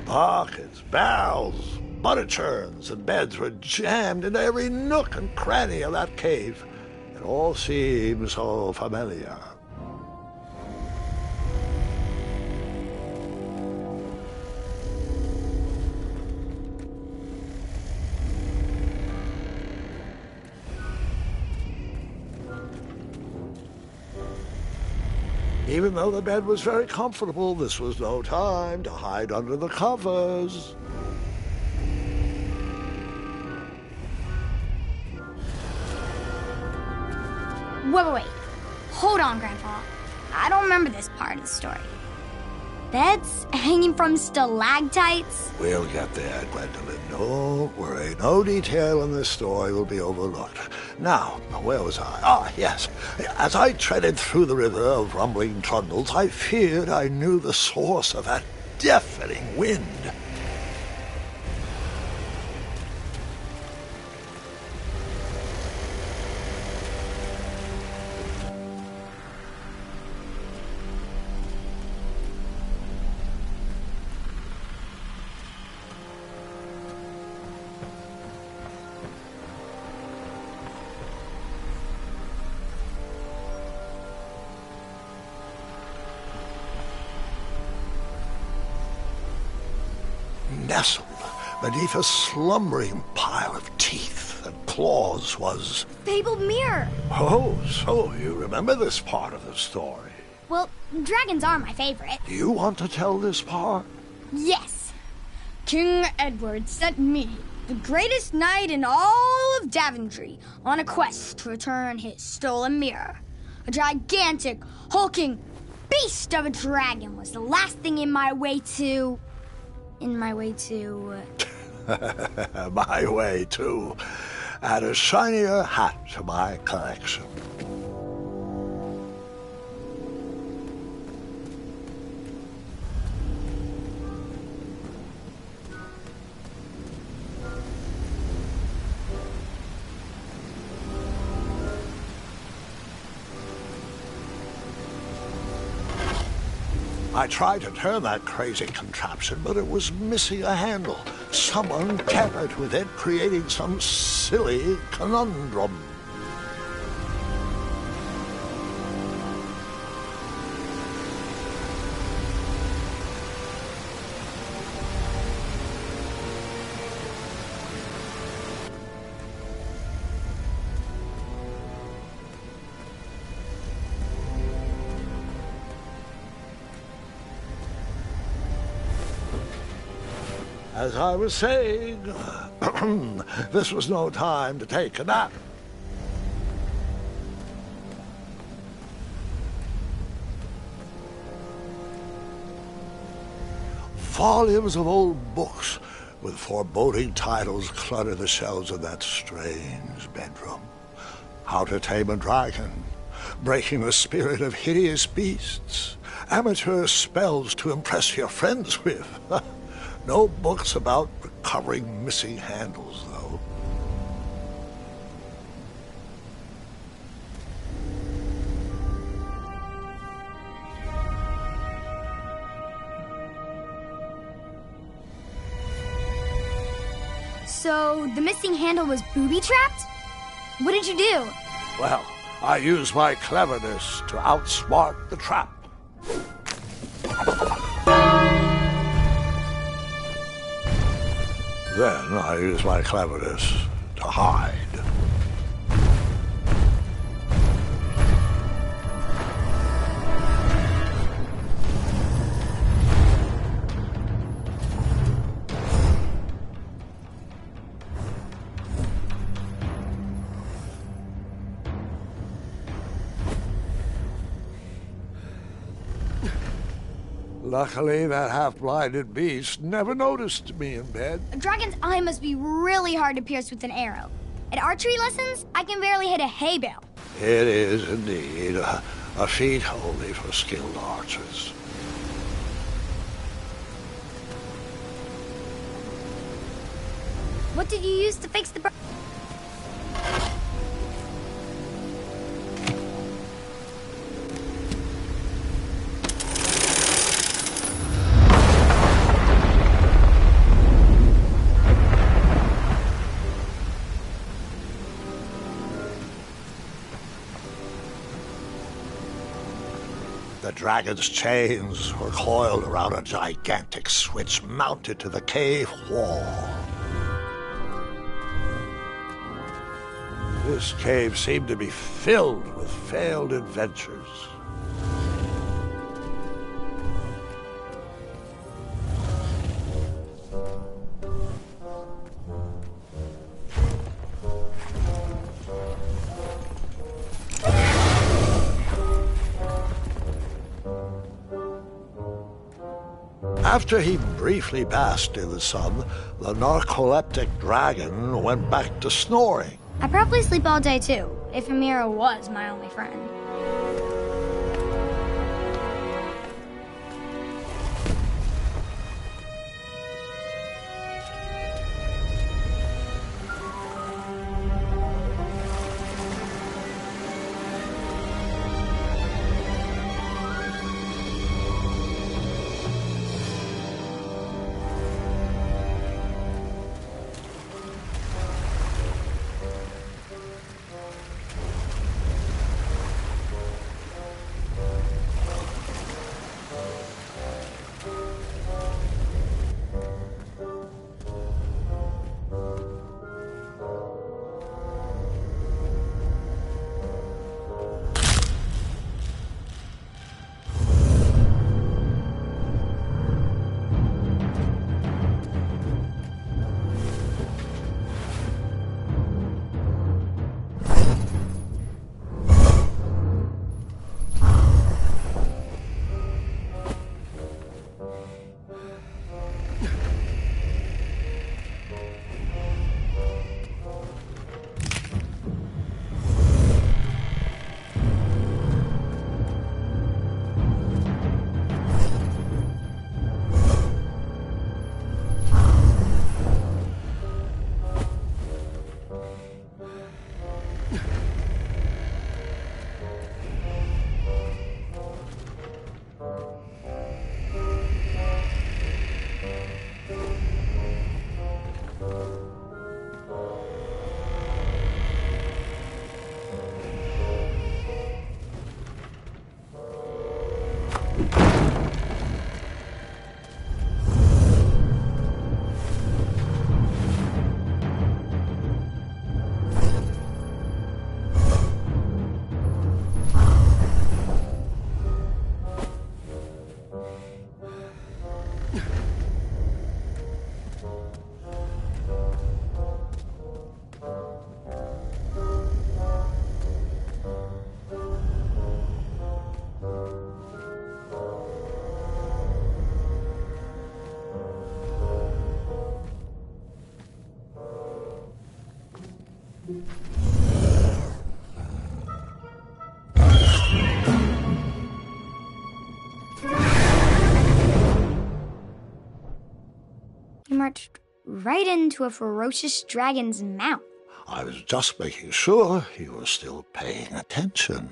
Pockets, barrels, butter churns, and beds were jammed into every nook and cranny of that cave. It all seemed so familiar. Even though the bed was very comfortable, this was no time to hide under the covers. Wait. Hold on, Grandpa. I don't remember this part of the story. Beds hanging from stalactites? We'll get there, Gwendolyn. Don't worry. No detail in this story will be overlooked. Now, where was I? Ah, yes. As I treaded through the river of rumbling trundles, I feared I knew the source of that deafening wind. Nestled beneath a slumbering pile of teeth and claws was... Fabled mirror. Oh, so you remember this part of the story. Well, dragons are my favorite. Do you want to tell this part? Yes. King Edward sent me, the greatest knight in all of Daventry, on a quest to return his stolen mirror. A gigantic, hulking beast of a dragon was the last thing in my way to... My way to... Add a shinier hat to my collection. I tried to turn that crazy contraption, but it was missing a handle. Someone tampered with it, creating some silly conundrum. As I was saying, this was no time to take a nap. Volumes of old books with foreboding titles clutter the shelves of that strange bedroom. How to Tame a Dragon, Breaking the Spirit of Hideous Beasts, Amateur Spells to Impress Your Friends with. No books about recovering missing handles, though. So, the missing handle was booby-trapped? What did you do? Well, I used my cleverness to outsmart the trap. Then I used my cleverness to hide. Luckily, that half-blinded beast never noticed me in bed. A dragon's eye must be really hard to pierce with an arrow. At archery lessons, I can barely hit a hay bale. It is indeed a feat only for skilled archers. What did you use to fix the... The dragon's chains were coiled around a gigantic switch mounted to the cave wall. This cave seemed to be filled with failed adventures. After he briefly basked in the sun, the narcoleptic dragon went back to snoring. I'd probably sleep all day too, if Amira was my only friend. You marched right into a ferocious dragon's mouth. I was just making sure you were still paying attention.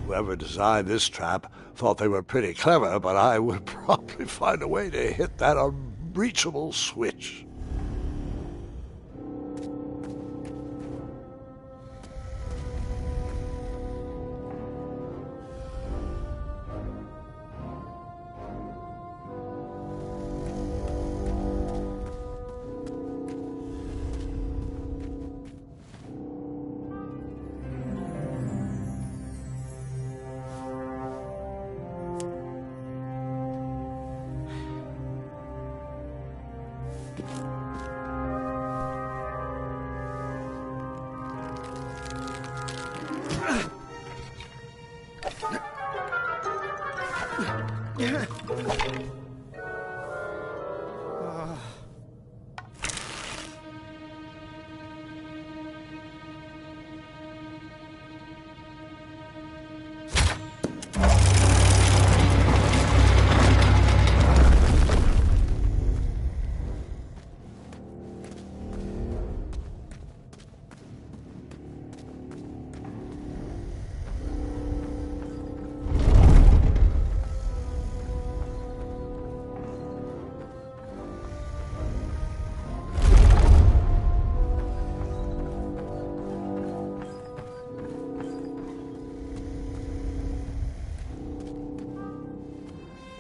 Whoever designed this trap thought they were pretty clever, but I would probably find a way to hit that unreachable switch.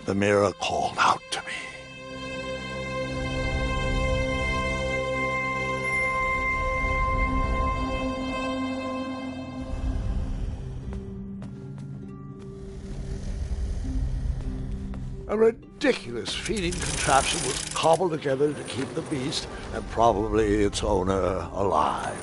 The mirror called out to me. A ridiculous feeding contraption was cobbled together to keep the beast and probably its owner alive.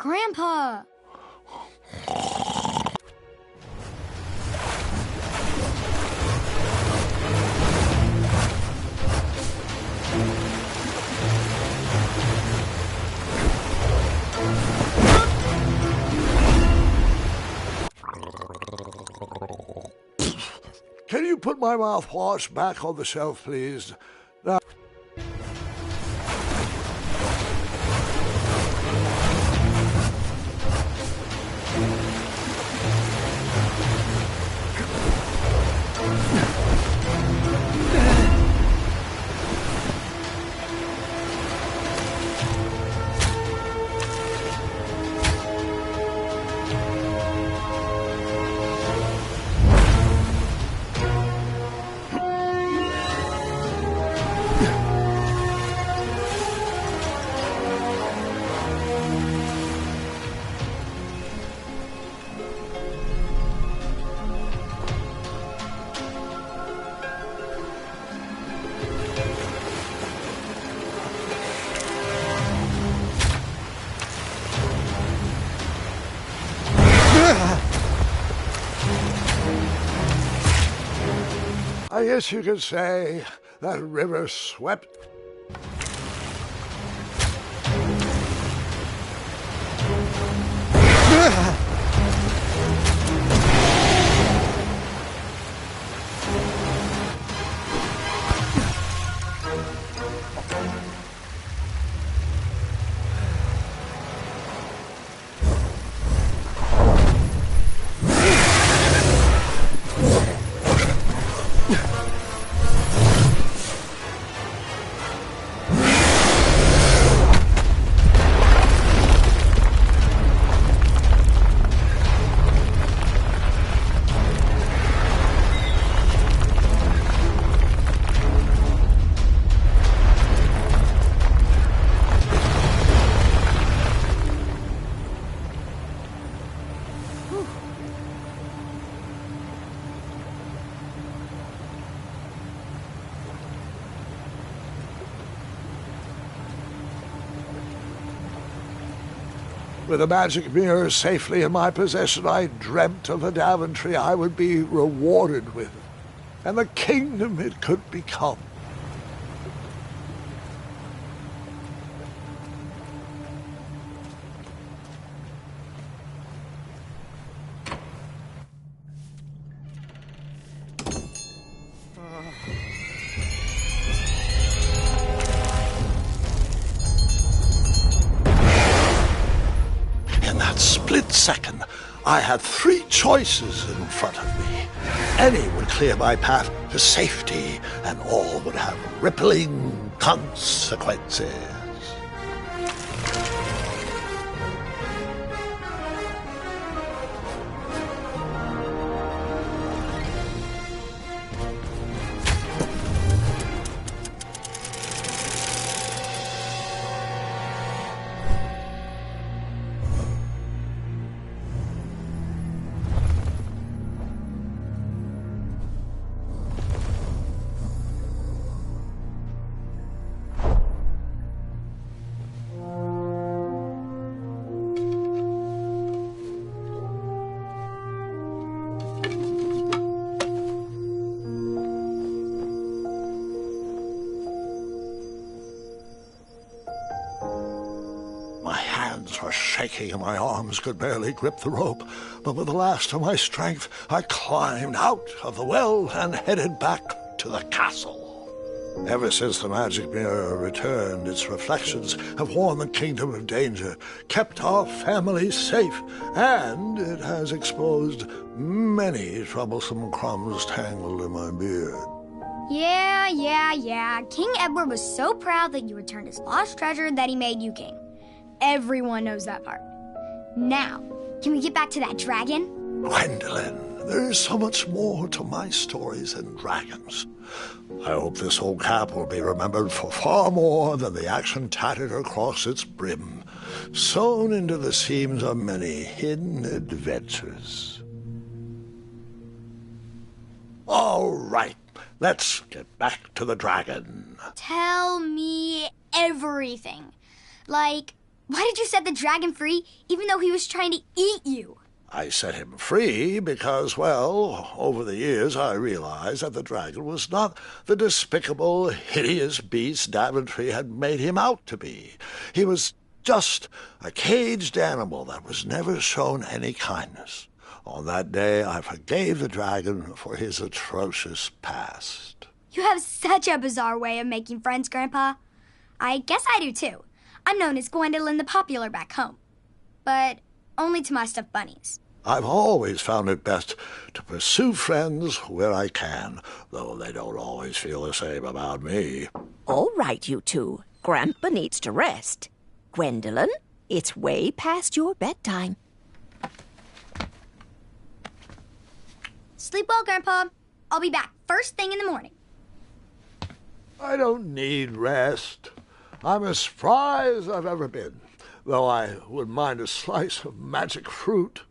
Grandpa! Can you put my mouthwash back on the shelf, please? Now I guess you could say that river swept. With the magic mirror safely in my possession, I dreamt of a Daventry I would be rewarded with, and the kingdom it could become. Split second, I had three choices in front of me. Any would clear my path to safety, and all would have rippling consequences. Were shaking and my arms could barely grip the rope, but with the last of my strength I climbed out of the well and headed back to the castle. Ever since the magic mirror returned, its reflections have warned the kingdom of danger, kept our family safe, and it has exposed many troublesome crumbs tangled in my beard. Yeah. King Edward was so proud that you returned his lost treasure that he made you king. Everyone knows that part. Now, can we get back to that dragon? Gwendolyn, there is so much more to my stories than dragons. I hope this old cap will be remembered for far more than the action tattered across its brim, sewn into the seams of many hidden adventures. All right, let's get back to the dragon. Tell me everything. Like, why did you set the dragon free even though he was trying to eat you? I set him free because, well, over the years I realized that the dragon was not the despicable, hideous beast Daventry had made him out to be. He was just a caged animal that was never shown any kindness. On that day, I forgave the dragon for his atrocious past. You have such a bizarre way of making friends, Grandpa. I guess I do, too. I'm known as Gwendolyn the Popular back home, but only to my stuffed bunnies. I've always found it best to pursue friends where I can, though they don't always feel the same about me. All right, you two. Grandpa needs to rest. Gwendolyn, it's way past your bedtime. Sleep well, Grandpa. I'll be back first thing in the morning. I don't need rest. I'm as spry as I've ever been, though I wouldn't mind a slice of magic fruit.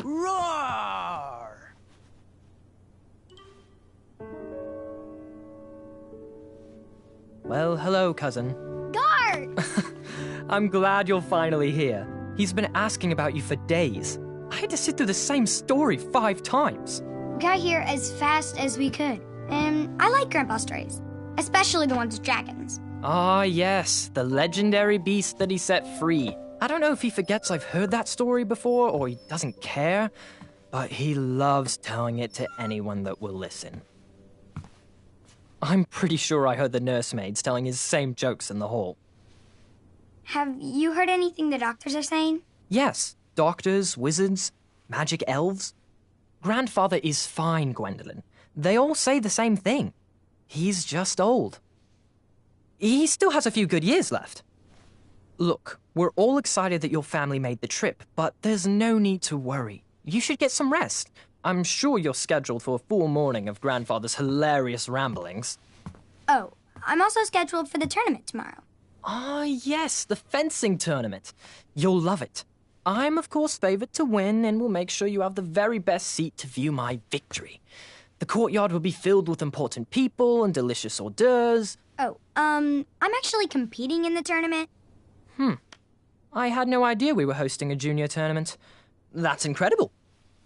Roar! Well, hello, cousin. Guard! I'm glad you're finally here. He's been asking about you for days. I had to sit through the same story 5 times. We got here as fast as we could. And I like Grandpa's stories, especially the ones with dragons. Ah, yes, the legendary beast that he set free. I don't know if he forgets I've heard that story before or he doesn't care, but he loves telling it to anyone that will listen. I'm pretty sure I heard the nursemaids telling his same jokes in the hall. Have you heard anything the doctors are saying? Yes, doctors, wizards, magic elves. Grandfather is fine, Gwendolyn. They all say the same thing. He's just old. He still has a few good years left. Look, we're all excited that your family made the trip, but there's no need to worry. You should get some rest. I'm sure you're scheduled for a full morning of Grandfather's hilarious ramblings. Oh, I'm also scheduled for the tournament tomorrow. Ah, yes, the fencing tournament. You'll love it. I'm, of course, favored to win and will make sure you have the very best seat to view my victory. The courtyard will be filled with important people and delicious hors d'oeuvres. Oh, I'm actually competing in the tournament. I had no idea we were hosting a junior tournament. That's incredible.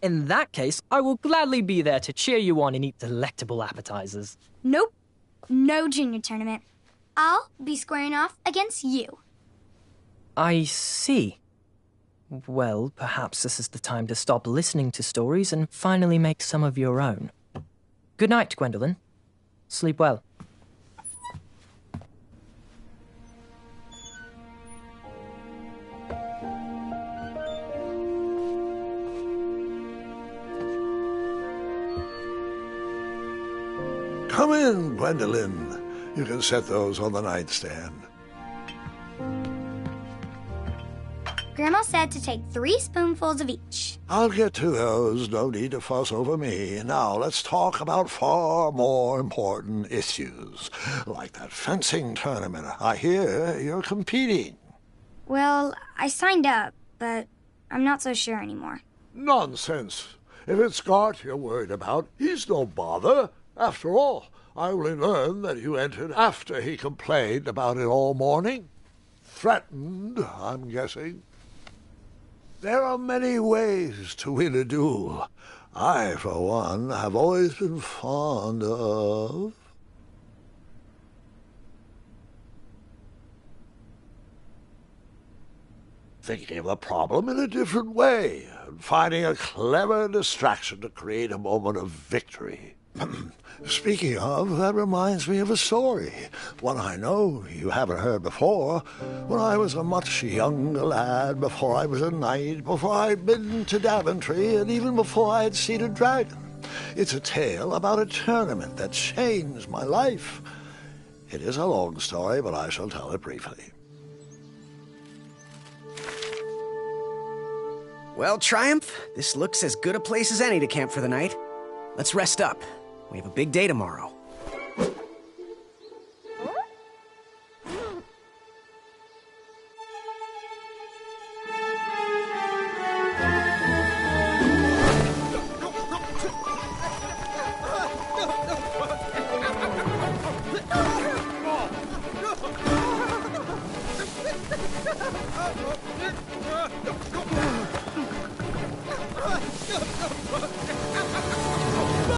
In that case, I will gladly be there to cheer you on and eat delectable appetizers. Nope, no junior tournament. I'll be squaring off against you. I see. Well, perhaps this is the time to stop listening to stories and finally make some of your own. Good night, Gwendolyn. Sleep well. Come in, Gwendolyn. You can set those on the nightstand. Grandma said to take 3 spoonfuls of each. I'll get to those. No need to fuss over me. Now, let's talk about far more important issues, like that fencing tournament. I hear you're competing. Well, I signed up, but I'm not so sure anymore. Nonsense. If it's Scott you're worried about, he's no bother. After all, I only learned that you entered after he complained about it all morning. Threatened, I'm guessing. There are many ways to win a duel. I, for one, have always been fond of... thinking of the problem in a different way, and finding a clever distraction to create a moment of victory. Speaking of, that reminds me of a story, one I know you haven't heard before. When I was a much younger lad, before I was a knight, before I'd been to Daventry, and even before I'd seen a dragon. It's a tale about a tournament that changed my life. It is a long story, but I shall tell it briefly. Well, Triumph, this looks as good a place as any to camp for the night. Let's rest up. We have a big day tomorrow.